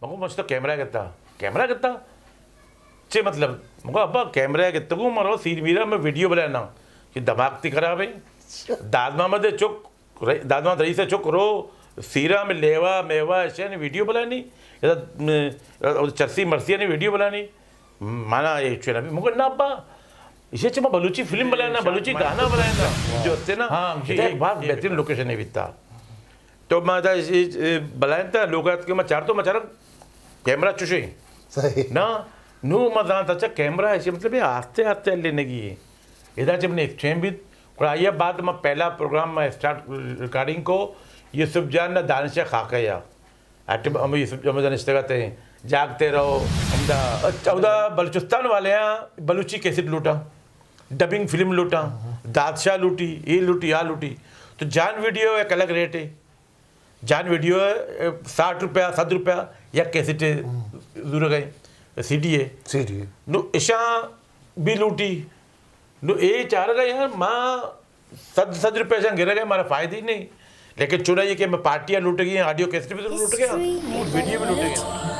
मगो मस्त कैमरा कितना चे मतलब मगो अब्बा कैमरा कितको मरो सीन मीरा में वीडियो बनाना कि दिमाग ती खराब है दादमा मधे चुक दादमा रही से चुक रो सीरा में लेवा मेवा ऐसे ने वीडियो बनानी या चरसी मरसिया ने वीडियो बनानी माना ये चुना भी मगो ना अब्बा इसे चमा बलूची फिल्म बनाना बलूची गाना बनाना जो होते ना एक बात बेहतरीन लोकेशन है बिता तो माता बनाया था लोग के मैं चार तो मैं चार कैमरा चुशे सही ना नू मजा अच्छा कैमरा ऐसे मतलब ये आस्ते आस्ते लेने की है इधर जब ने एक्सचेंज भी आइए बाद में पहला प्रोग्राम में स्टार्ट रिकॉर्डिंग को ये सब जान ना दानिश खाका या हम ये सब जब दानिश कहते हैं जागते रहो हम 14 बलूचिस्तान वाले हैं बलूची कैसेट लूटा डबिंग फिल्म लूटा दादशाह लूटी ये लूटी आ लूटी तो जान वीडियो एक अलग रेट है जान वीडियो 60 रुपया 7 रुपया या कैसेट दूर गए सीडी है नु ऐसा भी लूटी नु ये चार गए यार माँ 7 रुपये ऐसा गिर गए हमारा फायदा ही नहीं लेकिन चुना ये कि मैं पार्टियाँ लूट गई ऑडियो कैसेट भी तो लूट गया वीडियो भी लूट गया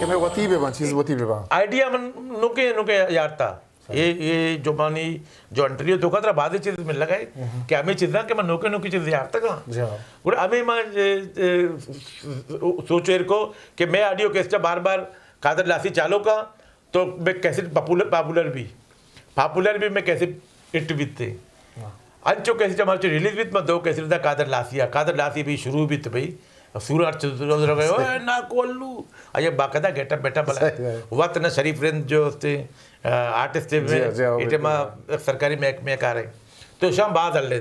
कि मैं वती पे चीज़ वती पे आइडिया मन नुके यार था ये जो मानी जो इंटरव्यू तो कतरा बाद चीज मिल लगा कि हमें चीज ना कि मैं नुके चीज यार था कहाँ और हमें मैं सोचे को कि मैं ऑडियो कैसे बार बार कादर लासी चालो का तो मैं कैसे पॉपुलर भी मैं कैसे हिट भी थे अंचो कैसे हमारे रिलीज भी मैं दो कैसे था कादर लासी भी शुरू भी थे भाई सूरज गए ना कोल्लू अये बाकायदा गेटअप बेटा बला वक्त ना शरीफ रेंज जो थे आर्टिस्ट थे इटे मा सरकारी महकमे का रहे तो शाम बाद अल्ले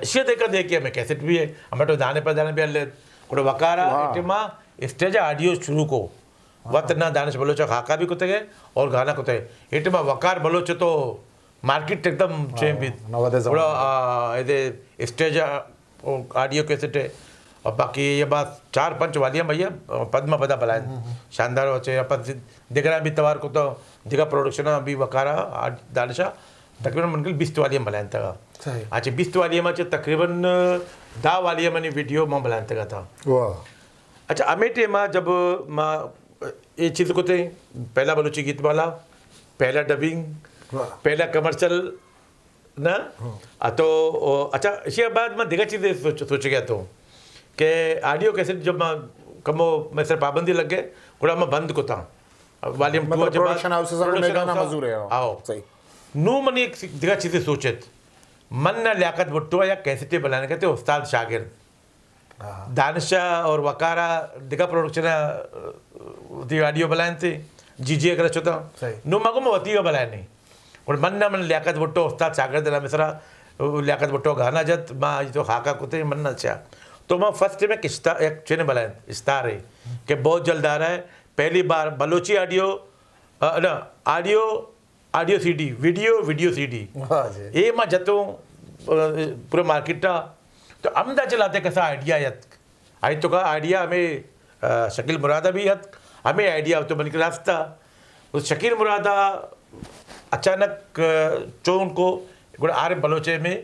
इसे देखिए हमें कैसेट भी है हमें तो दाने पर भी अल्ले कोई वकारा इटे मा स्टेज ऑडियो शुरू को वक्त ना दानिश बलोच खाका भी कुते गए और गाना कुते इटे मा वकार बलोच तो मार्केट एकदम चेंज भी थोड़ा ये स्टेज ऑडियो कैसेट है और बाकी ये बात 4-5 वालियाँ भैया पद्मा पदा बलायन शानदार होचे अपन दिख रहा है भी तवार को तो दिखा प्रोडक्शन अभी वकारा दानिशा तकरीबन मनकल 20 वालियाँ बलायन था अच्छा 20 वालियाँ में तकरीबन 10 वालियाँ मैंने वीडियो में बलायन था था अच्छा अमेठे में जब माँ ये चीज़ को थे पहला बलूची गीत वाला पहला डबिंग पहला कमर्शियल ना तो अच्छा इसके बाद मैं देखा चीज़ें सोच गया तो कि ऑडियो कैसेट जब मैं कमो मैं सर पाबंदी लग गए थोड़ा मैं बंद को था वॉल्यूम मतलब प्रोडक्शन हाउसेस में गाना मजूर है आओ सही नू मनी एक दिखा चीज़ें सोचत मन न लियाकत भुट्टो या कैसेटे बनाने कहते उस्ताद शागिर्द दानिशा और वकारा दिखा प्रोडक्शन दी ऑडियो बनाए थे जी अगर चौथा नू मगो मैं वती का बनाए नहीं और मन न मन लियाकत भुट्टो उस्ताद शागिर्द ना मिसरा लियाकत भुट्टो गाना जत माँ जो खाका कुते मन न अच्छा तो मैं फर्स्ट में एक चैनल बनाया स्टार है कि बहुत जल्द आ रहा है पहली बार बलोची ऑडियो ना ऑडियो सीडी वीडियो सीडी ये मैं जतो पूरे मार्केट था तो अमदा चलाते कैसा आइडिया आई तो का आइडिया हमें शकील मुरादा भी हत हमें आइडिया तो बल्कि रास्ता उस शकील मुरादा अचानक चोन को आर बलोचे में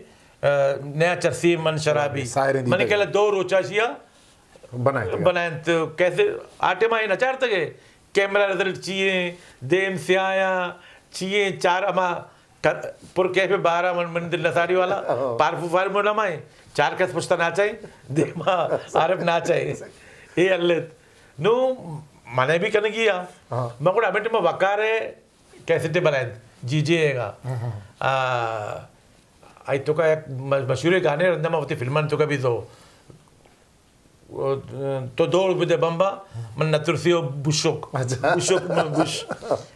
नया चरसी मन शराबी मैंने कहला 2 रोचाशिया बनाए तो कैसे आटे माई नचार तक कैमरा रिजल्ट चाहिए देम से आया चाहिए 4 अमा पुर कैफे 12 मंदिर नसारी वाला पारफू फार मोना माए 4 कैसे पुछता ना चाहिए देमा आरफ ना चाहिए ये अल्लेत नो मने भी करने किया मैं को अमेट में वकार है कैसे बनाए जीजेगा आई तो का एक मशहूर गाने रंदमावती फिल्मन तो कभी तो दौड़ बुदे बम्बा मन नतुरसियो बुशोक बुश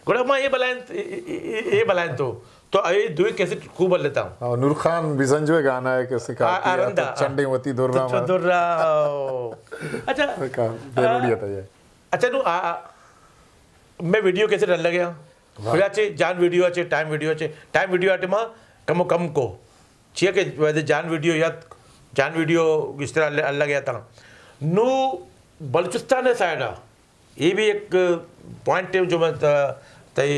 गोड़ा माँ ये बलायन तो ये दुई कैसे खूब लेता हूँ नूर खान बिजन जो गाना है कैसे का चंडीवती दुर्रा अच्छा बेरोड़ी था ये अच्छा नु मैं वीडियो कैसे डर लगे फिर अच्छे जान वीडियो अच्छे टाइम वीडियो आटे माँ कम को चाहिए कि वैसे जान वीडियो इस तरह अलग गया था नु बलूचिस्तान है साइड ये भी एक पॉइंट है जो मैं तय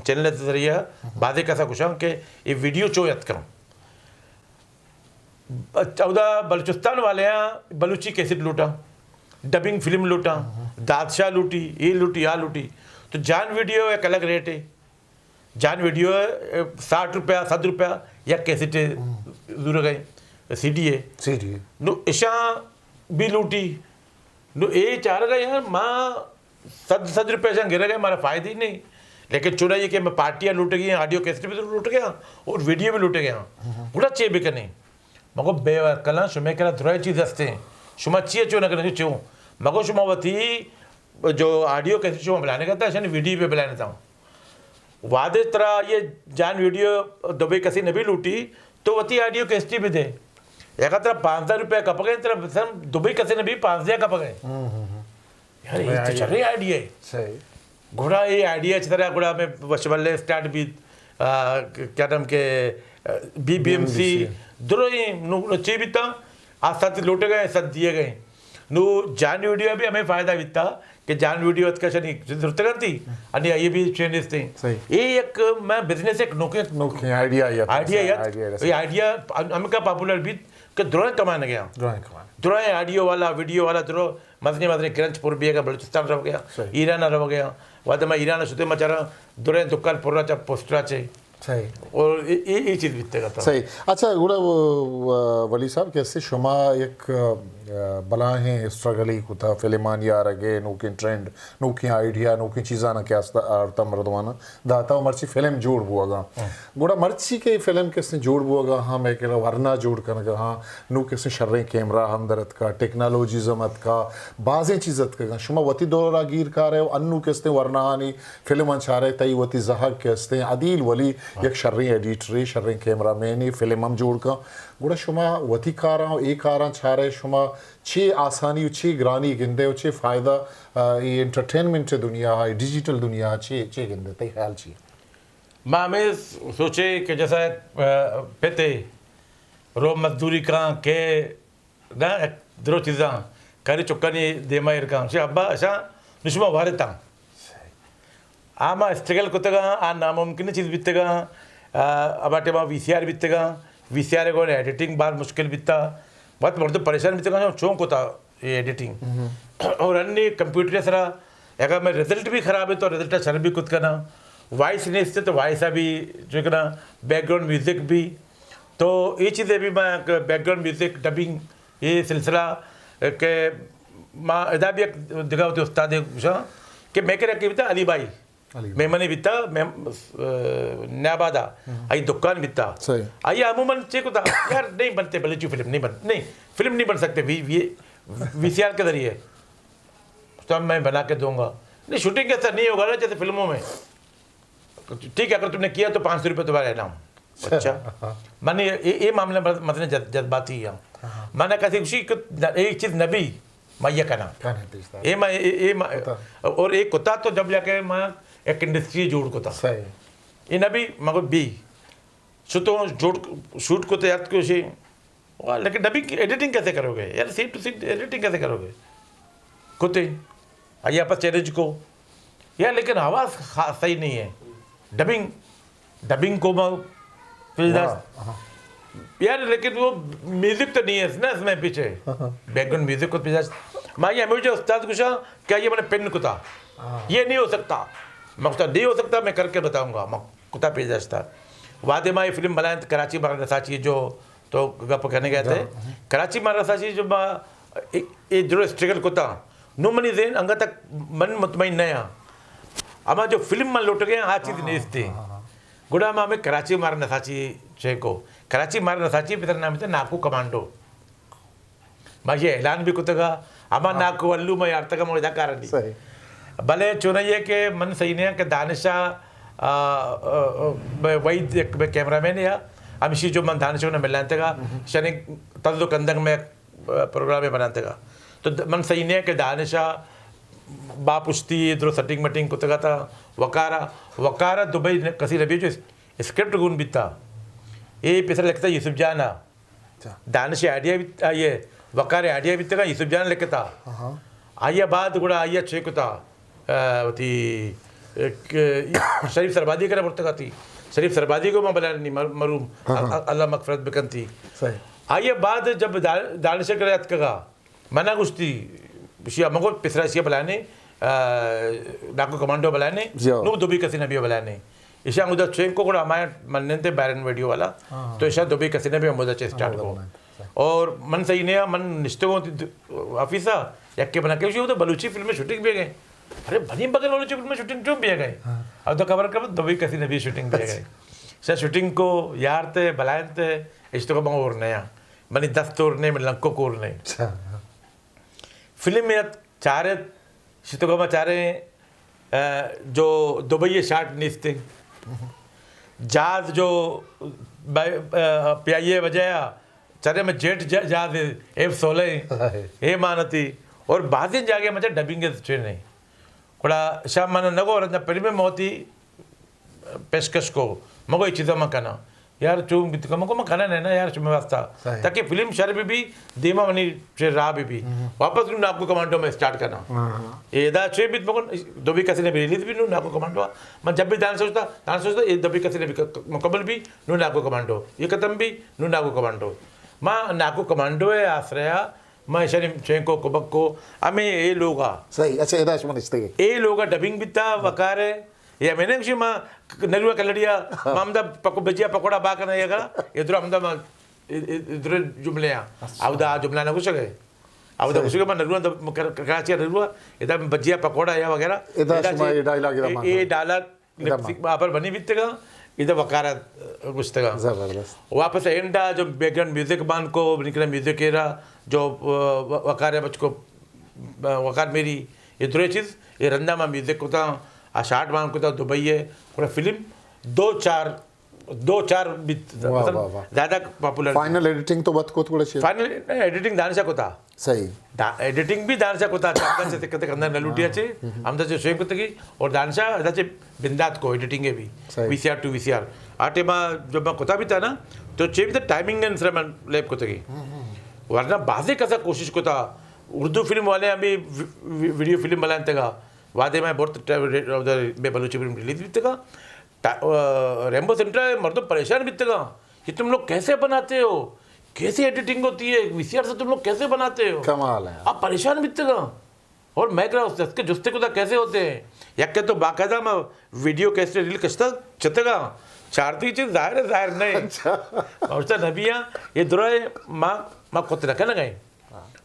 चैनल के जरिए बातें कैसा कुछ कि ये वीडियो चो याद करूँ 14 बलूचिस्तान वाले हैं बलूची कैसेट लूटा डबिंग फिल्म लूटा दादशाह लूटी ये लूटी आ लूटी तो जान वीडियो एक अलग रेट है जान वीडियो 60 रुपया 70 रुपया या कैसेट दूर गए CD है नु ऐसा भी लूटी नु ये चाह रहा यार माँ 70 रुपये से गिर गए हमारा फायदा ही नहीं लेकिन चुना ये कि मैं पार्टियाँ लूट गई ऑडियो कैसेट भी लूट गया और वीडियो भी लूट गया पूरा चे भी करने मगो बेवकला शुमे कला थोड़ा चीज़ हंसते हैं शुमा चाहिए चो ना करने चो मगो शुमा वती जो ऑडियो कैसेट शुमा बुलाने का था ऐसा नहीं वीडियो पे बुलाने था वादे तरह ये जान वीडियो दुबई कसी ने भी लूटी तो वती ऑडियो कैसेट भी दे एक तरह 5,000 रुपया कप गए तरह दुबई कसी ने भी 5,000 कप गए यार ये तो चल रही आइडिया है सही घोड़ा ये आइडिया अच्छी तरह घोड़ा में वशवल्ले स्टार्ट भी क्या नाम के BBMC दुरोई चे बीता आज साथ लौटे गए साथ दिए गए नु जान वीडियो भी हमें फायदा बीता कि जान वीडियो कशा नहीं जरूरत करती आणि ये भी चेंजेस थे ये एक मैं बिजनेस एक नौके आइडिया ये आइडिया हमें क्या पॉपुलर भी कि दुरोई कमाने गया दुरोई ऑडियो वाला वीडियो वाला दुरो मदनी किरंजपुर भी है बलूचिस्तान रह गया ईरान रह गया वाद में ईरान सुते मचारा दुरोई दुकान पूरा चा पोस्टरा चे सही और ये चीज़ बीतते था सही अच्छा गुड़ा वली साहब कैसे शुमा एक बला है स्ट्रगल ही कुता फिल्मान यार अगे Noki trend Noki idea Noki चीज़ा ना क्या अर्ता मर्दवाना दाता मर्ची फिल्म जोड़ बुआगा गुड़ा मर्ची के फिल्म कैसे जोड़ बुआगा हाँ मैं कह वरना जोड़ कर हाँ नो कैसे शर्रे कैमरा हमदरत का टेक्नोलॉजी जमत का बाज़ें चीज़त का शुमा वती दौरा गिर का रहे अन्नू कैसे वरना हानी फिल्म अच्छा रहे तई वती जहाग कैसे अदील वली एक शर्री एडिटरी शर्री कैमरा मैन फिल्म हम जोड़ का गुड़ा शुमा वती कारा एक कारा छारे शुमा छे आसानी छे ग्रानी गिंदे छे फायदा ये एंटरटेनमेंट दुनिया है डिजिटल दुनिया छे गिंदे तई ख्याल छी माँ हमें सोचे कि जैसा पेते रो मजदूरी का के ना दरो चीज़ा करे चुक्कानी देमा इरका से अब्बा ऐसा निशुमा वारता आमा स्ट्रगल कोतगा आ नामुमकिन चीज़ बीतेगा अबाटे माँ VCR बीतेगा VCR को एडिटिंग बार मुश्किल बीतता बहुत मर्द परेशान बीतेगा चौंक होता ये एडिटिंग और अन्य कंप्यूटर सरा अगर मैं रिजल्ट भी ख़राब है तो रिजल्ट सर भी कुछ करना वॉइस नहीं इससे तो वॉइस भी जो करना बैकग्राउंड म्यूज़िक भी तो ये चीज़ें भी मैं बैकग्राउंड म्यूज़िक डबिंग ये सिलसिला के माँ इधर भी एक जगह होती उस्ताद कि मैं कह रहा कि बीता अली भाई मैं मने बीता मैं न्याबादा आई दुकान बीता आई अमूमन चेक होता यार नहीं बनते बलूची फिल्म फिल्म नहीं बन सकते VCR के जरिए तो अब मैं बना के दूंगा नहीं शूटिंग कैसा नहीं होगा ना जैसे फिल्मों में ठीक है अगर तुमने किया तो 500 रुपये तुम्हारा इनाम अच्छा मैंने ये मामला मतलब जज्बाती है मैंने कैसे खुशी एक चीज़ नबी मैया का नाम ये और एक कुत्ता तो जब जाके मैं एक इंडस्ट्री जोड़ को था ये नबी मगर बी तो जोड़ शूट को तो याद क्यों सी लेकिन डबिंग एडिटिंग कैसे करोगे यार सीट टू सीट एडिटिंग कैसे करोगे कुत्ते आइए आपस चैलेंज को यार लेकिन आवाज़ सही नहीं है डबिंग को यार लेकिन वो म्यूजिक तो नहीं है ना इसमें पीछे बैकग्राउंड म्यूजिक को पीछे मैं ये मुझे उस्ताद पूछा क्या ये मैंने पेन कुता ये नहीं हो सकता मैं कुता नहीं हो सकता मैं करके बताऊंगा मैं कुता पेज था वादे में ये फिल्म बनाए कराची मारा रसाची जो तो गप करने गए थे कराची मारा रसाची जो ये जो स्ट्रगल कुता नो मनी देन अंगा तक मन मुतमईन नया अमा जो फिल्म में लौट गए आज चीज़ नहीं थी गुड़ा में हमें कराची मारा नसाची चे को कराची मारा नसाची पितर नाम थे नाकू कमांडो मैं ये ऐलान भी कुतगा अमा नाकू अल्लू मैं यार तक मुझे कारण नहीं भले चुनाइए के मन सही नहीं है कि दानिशा वही एक कैमरामैन या अमिशी जो मन दानिशा ने मिलाते का शनि तल्लो कंदंग में प्रोग्राम में बनाते का तो मन सही नहीं है कि दानिशा बापुश्ती इधर सेटिंग मटिंग कुतगा था वकारा दुबई कसी रबी जो स्क्रिप्ट गुण बिता ये पैसा लगता है यूसुफ जाना दानिश आइडिया भी ये वकार आइडिया भी तक यूसुफ जान लिखता आइया बाद गुड़ा आइया चेकुता थी शरीफ सरबादी का पुस्तक थी शरीफ सरबादी को मैं बला नहीं मरूम अल्लाह मगफरत बिकन थी आइया बाद जब दानिश करात कगा मना गुस्ती शिया मगो पिसराशिया बलाने डाकू कमांडो बलाने नो दुबई कसी नबी बलाने ईशा मुदा चेंग को गुड़ा हमारे मनने थे बैरन वीडियो वाला तो ईशा दुबई कसी नबी मुदा चे स्टार्ट को और मन सही नहीं मन निश्चित ऑफिसा यक्के बना के तो बलूची फिल्म में शूटिंग भी गए अरे भनी बगल बलूची फिल्म में शूटिंग क्यों भी गए अब तो खबर कब दुबई कसी नबी शूटिंग भी गए सर शूटिंग को यार थे बलायन थे इश्तो को और नया बनी 10 तोड़ नहीं मिल लंको कोर नहीं फिल्म में चारे शितो को चारे जो दुबई शार्ट निस्ते जहाज जो प्याये बजाया चारे में जेट जहाज F-16 ये मानती और बाद दिन जाके मजा डबिंग के नहीं कोड़ा शाम माना नगो और पहले में मोती पेशकश को मगो ये चीज़ मकाना यार चूम बित मको मकाना नहीं ना यार चुम्मे वास्ता ताकि फिल्म शर भी धीमा बनी चे राह भी वापस नू नाको कमांडो में स्टार्ट करना ये दा चे बित मको दुबई कसी ने भी रिलीज भी नू नाको कमांडो मैं जब भी दान सोचता ये दुबई कसी ने भी मुकम्मल भी नू नाको कमांडो ये खत्म भी नू नाको कमांडो माँ नाको कमांडो है आश्रया मैं शरीम चेंको कुबक्को हमें ये लोगा सही अच्छा ये दाश मनिस्ते ये लोगा डबिंग बिता वकारे या मैंने कुछ माँ नलुआ कलड़िया मामदा पको बजिया पकोड़ा बाका नहीं है इधर हमदा इधर जुमले अब दा जुमला ना कुछ गए अब दा कुछ के माँ नलुआ कराची नलुआ इधर बजिया पकोड़ा या वगैरह ये डायलॉग पर बनी बिते का इधर वकारा कुछ तक जबरदस्त वापस एंडा जो बैकग्राउंड म्यूजिक बांध को निकला म्यूजिक एरा जो वकार बच को वकार मेरी ये दूसरी चीज़ ये रंदा में म्यूजिक को था शार्ट बांध को था दुबई है पूरा फिल्म 2-4 मतलब ज़्यादा पॉपुलर फाइनल एडिटिंग तो बात को थोड़ा फाइनल एडिटिंग दानिशा को था सही एडिटिंग भी दानिशा को था चांदा से कते कंधा नलुटिया चे हम तो शेम को तकी और दानिशा ऐसा चे बिंदात को एडिटिंग है भी VCR to VCR आटे में जब मैं कोता भी था ना तो चे भी था टाइमिंग एंड श्रमण लैब को तकी वरना बाजे कैसा कोशिश को था उर्दू फिल्म वाले अभी वीडियो फिल्म बनाने तक वादे में बहुत मैं बलूची फिल्म रिलीज भी तक रेम्बो सेंटर मर्दों परेशान भी तक कि तुम लोग कैसे बनाते हो कैसे एडिटिंग होती है VCR से तुम लोग कैसे बनाते हो कमाल है आप परेशान भी तक और मैं कह रहा हूँ जुस्ते कुदा कैसे होते हैं या क्या तो बाकायदा मैं वीडियो कैसे रील कस्ता चतेगा चारती चीज जाहिर नहीं और सर नबिया ये दुराए माँ खुद रखे ना गए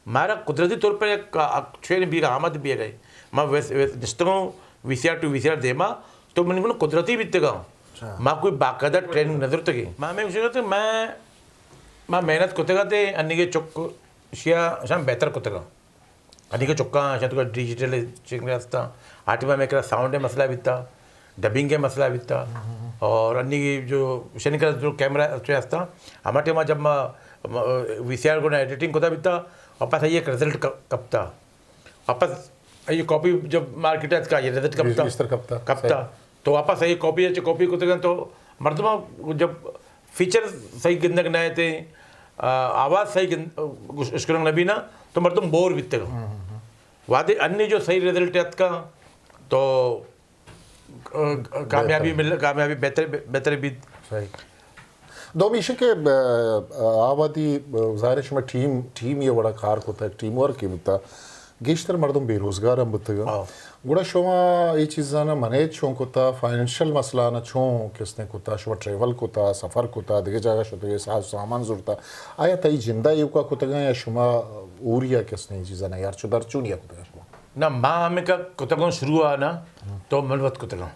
मारा कुदरती तौर पर एक अच्छे भी आमद भी है गए मैं वैसे जिसको VCR to VCR दे माँ तो मैंने बोला कुदरती बीतते गाँव माँ कोई बाकायदा ट्रेनिंग नजर तक है माँ मैं पूछ मैं मेहनत कुतेगा थे अन्य के चुक शिया शाम बेहतर कुतेगा अन्य के चुक्का शायद तो डिजिटल चेंज रास्ता आटिमा में साउंड है मसला बीतता डबिंग के मसला बीतता और अन्य की जो शनि का जो कैमरा रास्ता हमारे टाइम जब मैं VCR को एडिटिंग को था बीतता वापस ये एक रिजल्ट कपता वापस ये कॉपी जब मार्केट का ये रिजल्ट कपता तो वापस ये कॉपी को तो मर्दमा जब फीचर सही गिंदक नए थे आवाज़ सही उश्करंग नबी ना तो मर्दम बोर बीतते वादे अन्य जो सही रिजल्ट है का तो कामयाबी बेहतर बीत सही दो मिशन के आवादी जाहिर में टीम ये बड़ा कार होता है टीम वर्क की बिता गेश्तर मर्दम बेरोजगार हम बुतगा गुड़ा शोमा ये चीज़ ना मने छों कोता फाइनेंशियल मसला ना छों किसने कोता शो ट्रैवल कोता सफ़र कोता दिगे जगह शो ये सामान ज़रूरता आया तई जिंदा ये का कोतगा या शुमा ऊरिया किसने ये चीज़ ना यार चुदर चुनिया कोतगा ना माँ हमें का कोतगा शुरू हुआ ना तो मनवत कोतगा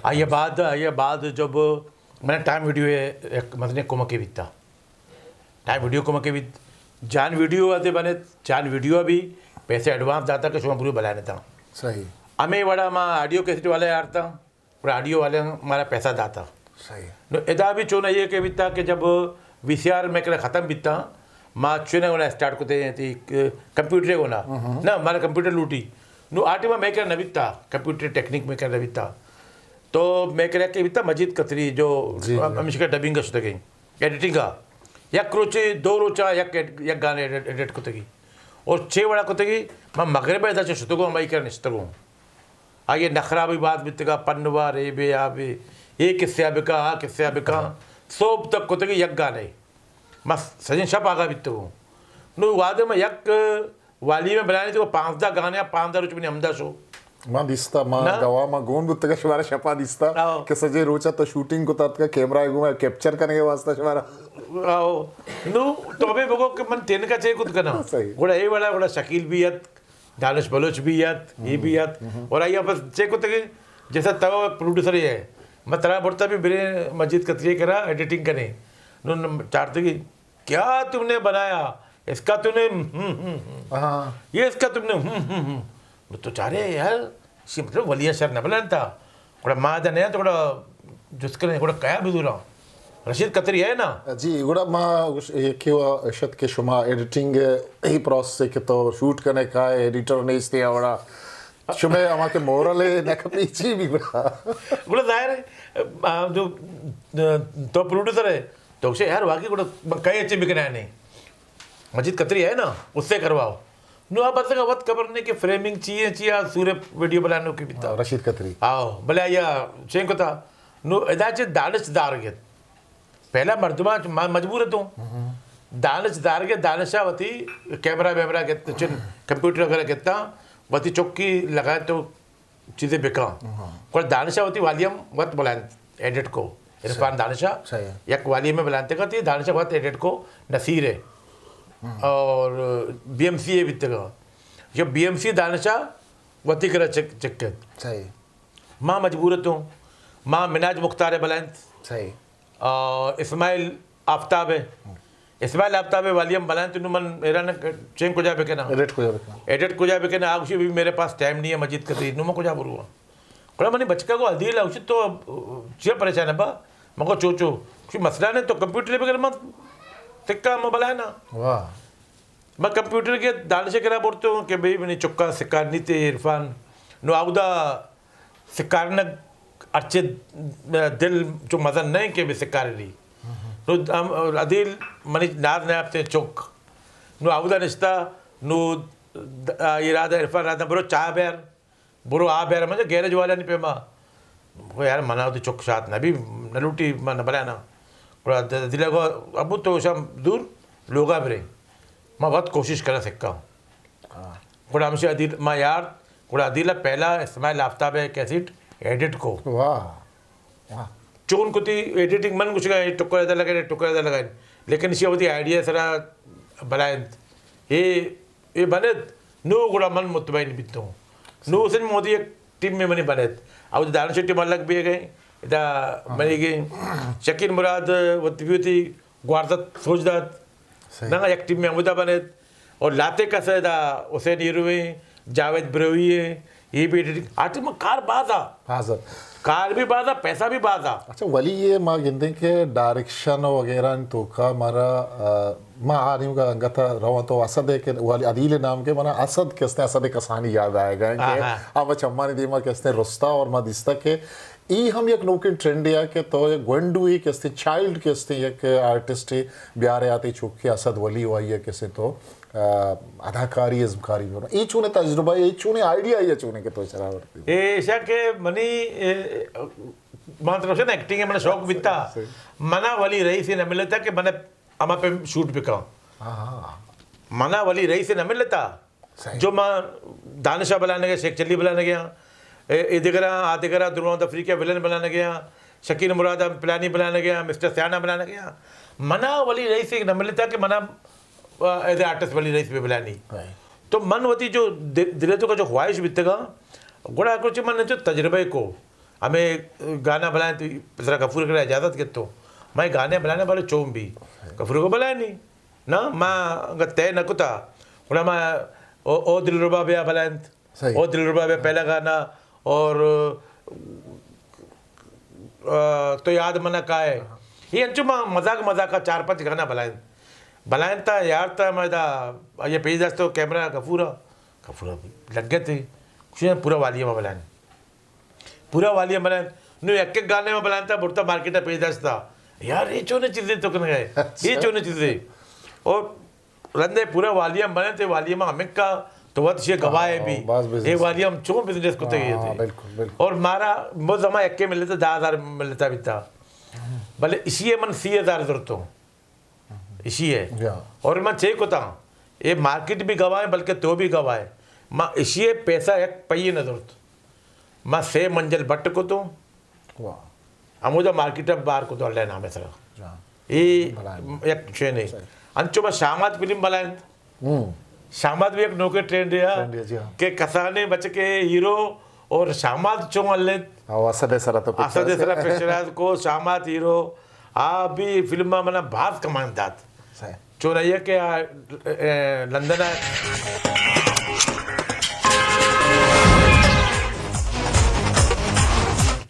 आइए बाद जब मैंने टाइम वीडियो एक मतलब कुमा के बीतता टाइम वीडियो कुमा के बीत जान वीडियो आते बने जान वीडियो अभी पैसे एडवांस जाता कि शुमा पूरी बनाने था सही हमें बड़ा माँ ऑडियो कैसेट वाले यार था और ऑडियो वाले हमारा पैसा दाता सही तो इदा भी चुना ये के बीतता कि जब VCR में कर ख़त्म बीतता माँ चुने होना स्टार्ट करते थी कंप्यूटर को ना हमारा कंप्यूटर लूटी नु आटे में मैं क्या नविता कंप्यूटर टेक्निक में क्या नविता तो मैं कह कि विता मजीद कतरी जो हमेशा डबिंग का शुतगी एडिटिंग का या क्रोचे 2 रोचा या गाने एडिट को तगी और 6 बड़ा को तगी मैं मगरब ऐसा शुतगो मैं क्या निश्तगो आगे नखरा भी बात बितगा पन्नवा रे बे आबे ये किस्से अबिका किस्से अबिका सोब तक को तगी यक गाने मस सजन शप आगा बितगो नु वादे में यक वाली में बनाने तो 5 गाने 5 रुच में हमदा शो मा दिसता मा गवा मा गोन बुत्तगा शवारा शपा दिसता के सजे रोचा तो शूटिंग को तात का कैमरा एगो कैप्चर करने के वास्ते शवारा आओ नु तो बे बगो के मन तेन का चे कुछ करना गोड़ा ये वाला गोड़ा शकील भी यत दानिश बलोच भी यत ये भी यत और आइए बस चे को तक जैसा तव प्रोड्यूसर ही है मैं तेरा बढ़ता भी मेरे मस्जिद का तरीके करा एडिटिंग करने नु चाहते कि क्या तुमने बनाया इसका तूने ये इसका तुमने तो चारे यार मतलब वलिया शर न बलन था थोड़ा मादा नहीं तो थोड़ा जिसके थोड़ा कया भी दूरा रशीद कतरी है ना जी गुड़ा मा क्यों शत के शुमा एडिटिंग ही प्रोसेस के तो शूट करने का एडिटर नहीं इसलिए आवड़ा शुमे अमा के मोरल है न कपीची भी गुड़ा जाहिर है जो तो प्रोड्यूसर है तो उसे यार वाकई गुड़ा कई अच्छे बिकना है नहीं मस्जिद कतरी है ना उससे करवाओ नो आप बस का वक्त खबर नहीं कि फ्रेमिंग चाहिए सूर्य वीडियो बनाने की बिता रशीद कतरी आओ भले या चेंग को था नो इदाचे दानिश दारगे पहला मर्दमा मजबूर है तो दानिश दारगे दानिशावती कैमरा वैमरा के कंप्यूटर वगैरह कितना वती चौकी लगाए तो चीज़ें बिका और दानिशावती वालियम वक्त बुलाएं एडिट को इरफान दानिशा एक वालियम में बुलाते का थी दानिशा वक्त एडिट को नसीर है और BMC है बित्ते का जो BMC दानिशा वती करा चक्के सही माँ मजबूर तो माँ मिनाज मुख्तार है बुलाएं सही और इस्माइल आफ्ताब है इस्माइल आफ्ताब है वालियम बुलाएं तो मन मेरा ना चेंग को जा बेके ना एडिट को जा बेके ना आगुशी भी मेरे पास टाइम नहीं है मस्जिद का तो नुमा को जा बुरुआ कोड़ा मनी बचका को अधील है उसी तो चिया परेशान है बा मको चोचो कुछ मसला नहीं तो कंप्यूटर पे कर मत सिक्का मैं बुलाए ना वाह मैं कंप्यूटर के दानिश करा बोलते हूँ कि भाई मैंने चुक्का सिक्का नीते इरफान नो आउदा सिक्कार न अच्छे दिल जो मज़ा नहीं के भी सिक्कार ली नो अदील मनी नाद ने आपसे चुक नो आउदा निश्ता नो इरादा इरफान राधा बुरो चाह बैर बुरो आ बैर मुझे गैरेज वाला नहीं पे माँ वो यार मना तो चुक साथ ना भी न लूटी मन बनाया ना दिला को अब तो सब दूर लोगा भी मैं बहुत कोशिश करा सकता हूँ गुड़ा हमसे अदील मैं यार गुड़ा अदीला पहला इस्माइल आफ्ताब है कैसेट एडिट को वाह चोन को थी एडिटिंग मन कुछ का टुक्कर इधर लगाए लेकिन इसी अवधि आइडिया सरा बनाए ये बने नो गुड़ा मन मुतमईन बीतता हूँ नो उसे मोदी एक टीम में मनी बने अब दानिश टीम अलग भी गई इदा मनी गई शकील मुराद वती थी ग्वारदत सोचदात ना एक टीम में अमुदा बने और लाते का सदा हुसैन ईरुवी जावेद ब्रोवी है ये भी एडिटिंग आर्टिस्ट में कार बाजा हाँ सर कार भी बाजा पैसा भी बाजा अच्छा वली ये माँ गिनते के डायरेक्शन वगैरह तो का मारा माँ आनियों का अंगता रवा तो असद है कि वाली अदील नाम के माना असद किसने असद कसानी याद आएगा कि अब चम्मा ने दीमा किसने रुस्ता और माँ दिस्ता के ई हम एक नौकिन ट्रेंड या के तो एक गोंडू ही किसने चाइल्ड किसने एक आर्टिस्ट है ब्यारे आते चुके असद वली हुआ ये किसे तो अदाकारी इज़्मकारी हो रहा ये चुने तजुर्बा ये चुने आइडिया ये चुने के तो शरारत ये शायद के मनी मतलब से ना एक्टिंग है मैंने शौक बिता मना वाली रही से न मिलता कि मैंने अमा पे शूट बिका मना वाली रही से न मिलता जो माँ दानिशा बनाने गया शेख चली बनाने गया आदिगरा दुर्गम अफ्रीका विलन बनाने गया शकील मुराद प्लानी बनाने गया मिस्टर सियाना बनाने गया मना वाली रही से न मिलता कि मना एज ए आर्टिस्ट वाली रईस पे बुलानी तो मन होती जो दिलेतों का जो ख्वाहिश बीतेगा गुड़ा कुछ मन जो तजर्बे को हमें गाना बनाए तो ज़रा गफूर कर इजाज़त के तो मैं गाने बनाने वाले चोम भी गफूर को बुलाए नहीं ना माँ अगर तय न कुता गुड़ा मैं ओ दिलरुबा बया बुलाए ओ दिलरुबा बया पहला गाना और तो याद मना का है ये अंचु माँ मजाक का 4-5 गाना बनाए था यार था मैं ये पेज तो कैमरा गफूरा लग गए थे पूरा वालिया में बनाए नु एक गाने में बनाता बुढ़ता मार्केट में पेश था यार ये चोने चीज़ें तो करने गए ये चोने चीज़ें और रंदे पूरा वालिया में बने थे वालिया में हमें का तो वह ये गवाह भी ये वालिया हम चो बिजनेस को थे और मारा बहुत जमा एक के मिले थे 10,000 मिलता भी था भले इसी मन 30,000 जरूरत हो इसी है और मैं चाहिए को था ये मार्केट भी गवाए बल्कि तो भी गवाए माँ इसी पैसा एक पहिए न जरूरत माँ 6 मंजिल बट को तो अमुदा मार्केट बाहर को तो अल्लाह नाम है सर ये एक शे नहीं अंचो में शामात फिल्म बनाए शामात भी एक नौके ट्रेंड है के कसाने बच के हीरो और शामात चो अल्लाह असदे सरा पिक्चराज को शामात हीरो भी फिल्म में मना भात कमान दात चो रही है कि लंदन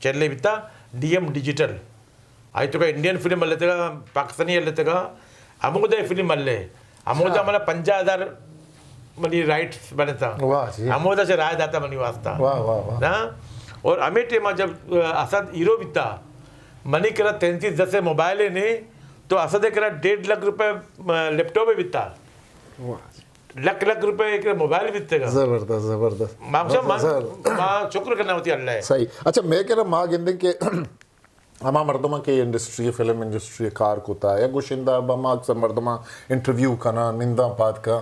चल बिता डीएम डिजिटल आई तो का इंडियन फिल्म लेते का पाकिस्तानी लेते का अमोदा फिल्म मल्ले अमोदा मला 50,000 मनी राइट्स बने था अमोदा से राय दाता मनी वास्ता ना और अमे टेमा जब असद हीरो बिता मनी करा 33 जैसे मोबाइल है नहीं तो असद करा 1.5 लाख रुपए लैपटॉप में बिता लाख रुपए एक मोबाइल बितेगा जबरदस्त माँ शुक्र करना होती अल्लाह है सही अच्छा मैं कह रहा माँ गिंदे के हमा मर्दमा के इंडस्ट्री फिल्म इंडस्ट्री कार कोता या गुशिंदा बमा अक्सर मर्दमा इंटरव्यू करना निंदा बात का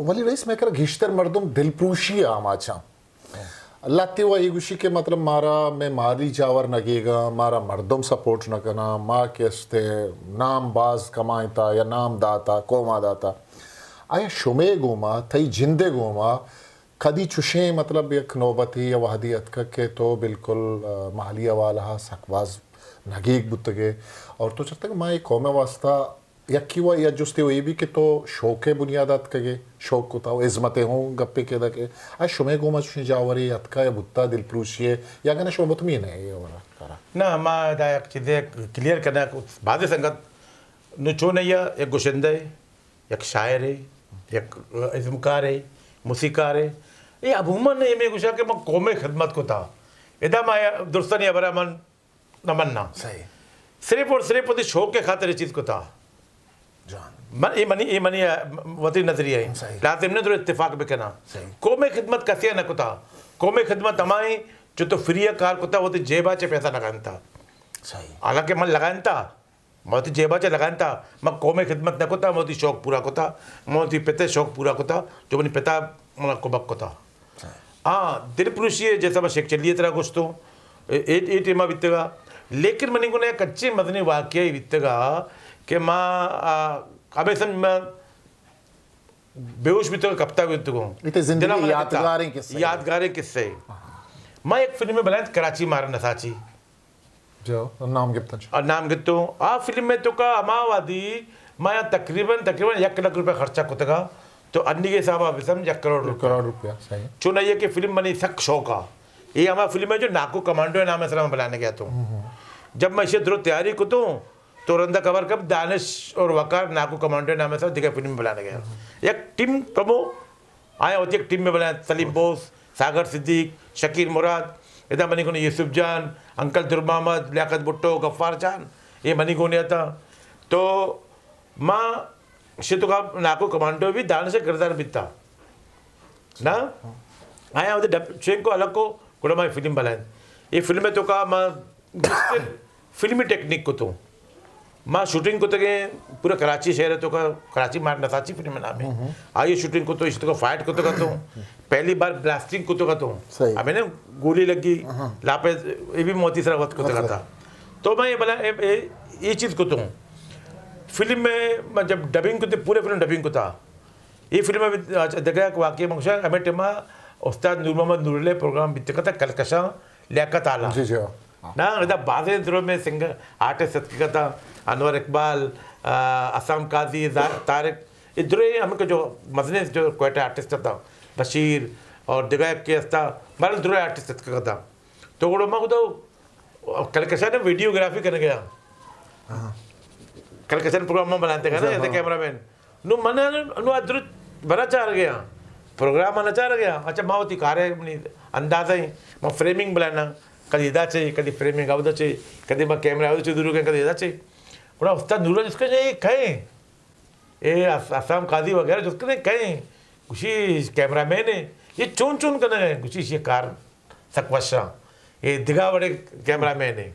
वली रईस मैं कह रहा घिश्तर मर्दम दिलप्रूशी आमाचा लाते हुआ ये गुशी के मतलब मारा मैं मारी जावर नगेगा मारा मर्दम सपोर्ट न करना माँ के नाम बाज कमाईता या नाम दाता कोमा दाता आया शुमे गोमा थई जिंदे गोमा कदी चुशे मतलब एक नौबती या वहदी अतक के तो बिल्कुल मालिया वाला सकवाज नगीक बुतगे और तो चलते माँ एक कौमे वास्ता यक्की हुआ या जुस्ते हुए भी कि तो शौक बुनियादात कगे शौक को था इज़्मतें हों गप्पे के दके आज शुमे गोमा चुशे जावरी अतका या बुत्ता दिलप्रूशिये या गने शो मतमी नहीं ये वाला करा ना माँ दायक चीज़ें क्लियर करना कुछ बातें संगत नुचो नहीं है एक गुशिंदे एक शायर है एक इज़्मकार है मुसीकार है ये अबूमन ने में गुशा के मैं कौमे खिदमत को था इधर माया दुरुस्तनी अबरा मन नमन्ना सही सिर्फ और सिर्फ उस शौक के खातिर इस चीज़ को था मन ये मनी वती नजरिया है लातिम ने तो इत्तेफाक भी करना कौमे खिदमत कैसे है ना को था कौमे खिदमत हमारी जो तो फ्री कार को था वो तो जेबा चे पैसा लगाना था सही हालांकि मन लगाना था मोती जेबा चे लगाना था मैं कौमे खिदमत न को था मोती शौक पूरा को था मोती पिता शौक पूरा को था जो मनी पिता मन को बक को था हाँ दिल पुरुषी जैसा मैं शेख चलिए तरह कुछ तो ए टेमा बीतेगा लेकिन मनी को ने कच्चे मदनी वाक्य बीतेगा कि माँ अबे सम मैं बेहोश बीतेगा कप्ता बीतेगा यादगारें किससे मैं एक फिल्म में बनाया कराची मारा नसाची जो नाम गिफ्तो आ फिल्म में तो का अमावादी मैं तकरीबन 1 लाख रुपए खर्चा कुतगा तो अन्नी के हिसाब आप समझ 1 करोड़ रुपया सही चुना ये कि फिल्म बनी सक शौका ये हमारा फिल्म है जो नाकू कमांडो है नाम है बनाने गया तो जब मैं इसे द्रो तैयारी को तो रंदा कवर कब दानिश और वकार नाकू कमांडो नाम है दिखा फिल्म बनाने गया एक टीम प्रमो आया होती एक टीम में बनाया सलीम बोस सागर सिद्दीक शकीर मुराद इधर मनी को यूसुफ जान अंकल दुर मोहम्मद लियाकत भुट्टो गफ्फार जान ये मनी को नहीं था तो माँ तो का नाको कमांडो भी दान से किरदार बीता ना आया होते शेख को अलग को कुड़मा फिल्म बनाए ये फिल्म में तो का माँ फिल्मी टेक्निक को तो माँ शूटिंग को तो के पूरा कराची शहर है तो का कराची मार नसाची फिल्म नाम है आइए शूटिंग को तो इस तो का फाइट को तो का तो पहली बार ब्लास्टिंग को तो का तो अबे ना गोली लगी लापे ये भी मोती सरा वक्त को तो का था तो मैं ये बना ये चीज़ को तो फिल्म में जब डबिंग को पूरे फिल्म डबिंग को था ये फिल्म में देखा वाकई मंगशा हमें टेमा उस्ताद नूर मोहम्मद नूरले प्रोग्राम बीते का था कलकशा लियाकत आला ना इधर बाज़ दिनों में सिंगर आर्टिस्ट का था अनवर इकबाल असम काजी तारिक इधर हमको जो मजने जो कोयटा आर्टिस्ट था बशीर और दिगा केस था मारे दूर आर्टिस्ट का था तो वो मैं तो कलकशा ने वीडियोग्राफी करने गया कलकशन प्रोग्राम में बनाते हैं ना ऐसे कैमरामैन नु मना नु अदर बना चाह गया प्रोग्राम नचार गया अच्छा मावती कार्य अंदाज ही मैं फ्रेमिंग बनाना कभी इदा चाहिए कभी फ्रेमिंग आवत चाहिए कभी मैं कैमरा आवत चाहिए दूर कभी इदा चाहिए बड़ा उस्ताद नूरज उसके नहीं कहें ये आसाम काजी वगैरह जिसके नहीं कहें कुछ कैमरामैन है ये चुन चुन करने गए कुछ ये कार सकवशा ये दिगा बड़े कैमरामैन है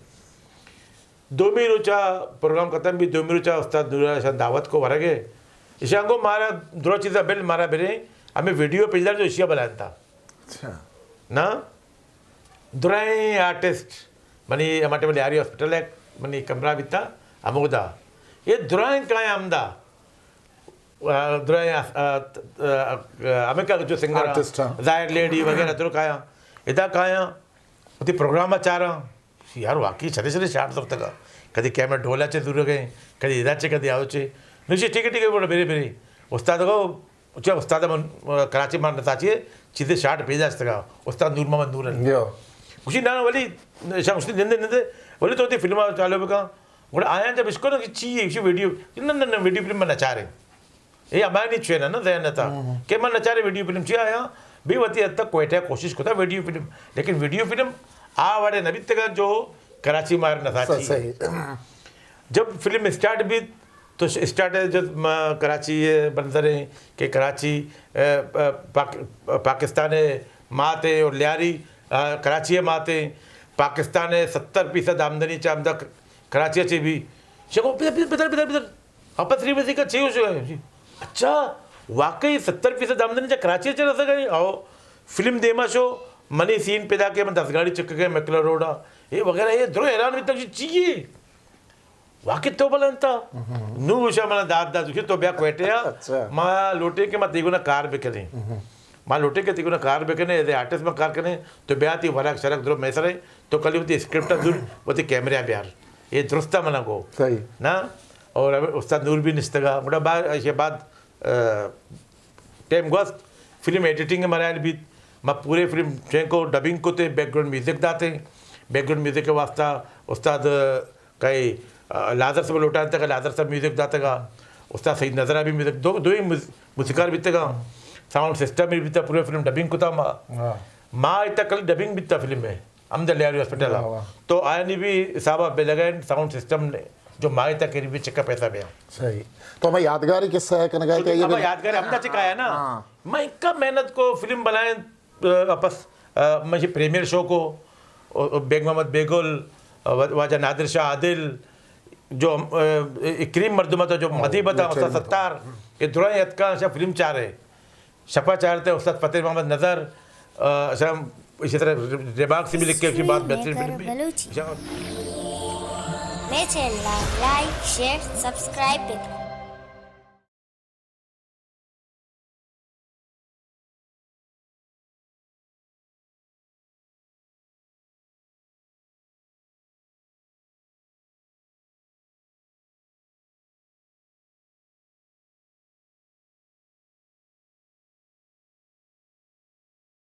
2 रोचा प्रोग्राम खत्म भी 2 रोचा उस्ताद नूरज दावत को वरगे ईशांगो मारा दो चीज़ा बिल मारा बेरे हमें वीडियो पिछला जो इशिया बनाया था अच्छा ना दुराई आर्टिस्ट मनी हमारे वाले आरी हॉस्पिटल है मनी कमरा बिता अमोदा ये दुराई का है अमदा दुराई अमेरिका जो सिंगर Artist, हाँ। जायर लेडी वगैरह तो काया इधर काया उती प्रोग्राम अच्छा रहा यार वाकई छते छते शाट सब तक कभी कैमरा ढोला चे दूर गए कभी इधर चे कभी आओ चे निश्चित ठीक है बोलो मेरे मेरे उस्ताद को उच्च उस्ताद कराची मान नताचिए चीज़ें शाट भेजा तक उस्ताद नूर मोहम्मद नूर यो उसी ना वाली उसने निंदे निंदे बोले तो होती फिल्म चालू में कहा बोले आया जब इसको ना चाहिए इसी वीडियो न वीडियो फिल्म में नचा रहे ये हमारे नहीं छे ना जहन था कि मैं नचा रहे वीडियो फिल्म चाहिए आया भी होती हद तक कोयटा कोशिश करता वीडियो फिल्म लेकिन वीडियो फिल्म आ वाले नबी तक जो कराची मार नताची सही जब फिल्म स्टार्ट भी तो स्टार्ट है जब कराची बंदर है कि कराची पाकिस्तान माते और लियारी कराची माते पाकिस्तान 70% आमदनी आमदा कराची चे भी शको पितर आपस रिवसी का चाहिए उसको अच्छा वाकई 70% आमदनी कराची चे रस गई आओ फिल्म देमा शो मनी सीन पैदा के मैं 10 गाड़ी चक्कर गए मैकला रोडा ये वगैरह ये द्रो हैरान भी तक चाहिए वाकई तो बलंता नू उषा मना दाद दुखी तो ब्या क्वेटे मां लोटे के मैं तिगुना कार बेकने मां लोटे के तिगुना कार बेकने एज आर्टिस्ट में कार करने तो ब्या ती वरक शरक द्रो मैसरे तो कली होती स्क्रिप्ट दूर होती कैमरा ब्यार ये दुरुस्ता मना को सही ना और उस्ताद नूर भी निस्तगा मुड़ा बाद टाइम गोस्ट फिल्म एडिटिंग में मरायल भी मैं पूरे फिल्म ट्रेन को डबिंग को ते बैकग्राउंड म्यूजिक दाते बैकग्राउंड म्यूजिक के वास्ता उस्ताद कई लादर सब लौटाने तक लादर सब म्यूजिक दाते का उस्ताद सईद नजरा भी म्यूजिक दो ही मुझिकार बीते का साउंड सिस्टम भी बीता पूरे फिल्म डबिंग को था माँ इतना कल डबिंग बीता फिल्म में अमद लियारी हॉस्पिटल तो आया नहीं भी साहब बे लगाए साउंड सिस्टम ने जो माँ तक के भी चक्का पैसा गया सही तो हमें यादगारी किस्सा है कनगा क्या ये यादगार अमदा चिकाया ना मैं इक्का मेहनत को फिल्म बनाए आपस मुझे प्रीमियर शो को बेग मोहम्मद बेगुल वाजा नादिर शाह आदिल जो इक्रीम मर्दुमा तो जो मदी बता उस्ताद सत्तार ये दुराई का अच्छा फिल्म चाह रहे शफा चाह रहे थे उस्ताद फतेह मोहम्मद नज़र अच्छा इसी तरह रिबाक से भी लिख के उसकी बात बेहतरीन फिल्म मेरे चैनल लाइक शेयर सब्सक्राइब